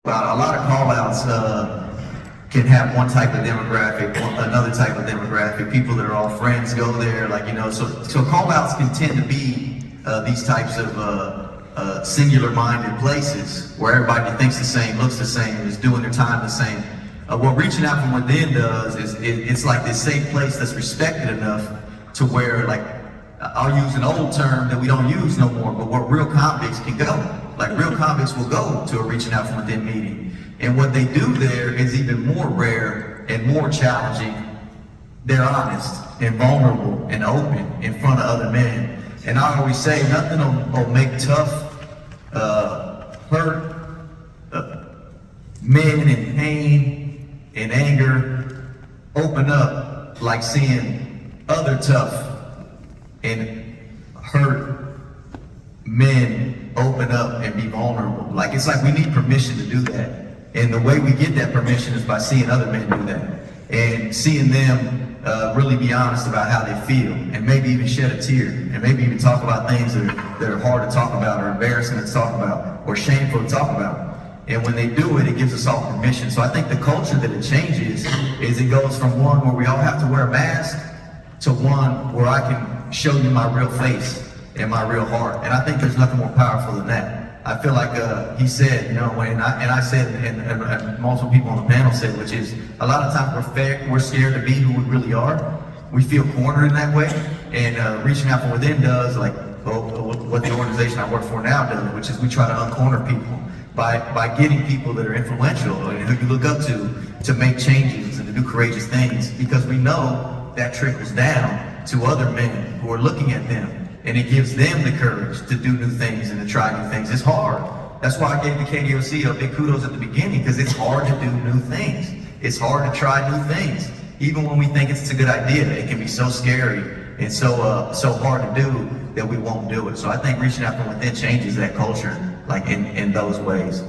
About a lot of call-outs can have one type of demographic, another type of demographic. People that are all friends go there, so call-outs can tend to be these types of singular-minded places where everybody thinks the same, looks the same, is doing their time the same. What reaching out from within does is it's like this safe place that's respected enough to where, like, I'll use an old term that we don't use no more, but where real convicts can go. Like, real convicts will go to a reaching out from within meeting. And what they do there is even more rare and more challenging. They're honest and vulnerable and open in front of other men. And I always say, nothing will make tough, hurt men in pain and anger open up like seeing other tough and hurt men open up and be vulnerable. Like, it's like we need permission to do that. And the way we get that permission is by seeing other men do that. And seeing them really be honest about how they feel, and maybe even shed a tear, and maybe even talk about things that are hard to talk about, or embarrassing to talk about, or shameful to talk about. And when they do it, it gives us all permission. So I think the culture that it changes is it goes from one where we all have to wear a mask to one where I can show you my real face and my real heart. And I think there's nothing more powerful than that. I feel like he said, and I said, and multiple people on the panel said, which is a lot of times we're scared to be who we really are. We feel cornered in that way. And reaching out from within does, like what the organization I work for now does, which is we try to uncorner people by getting people that are influential and who you look up to make changes and to do courageous things, because we know that trickles down to other men who are looking at them. And it gives them the courage to do new things and to try new things. It's hard. That's why I gave the KDOC a big kudos at the beginning, because it's hard to do new things. It's hard to try new things. Even when we think it's a good idea, it can be so scary and so hard to do that we won't do it. So I think reaching out from within changes that culture, like in those ways.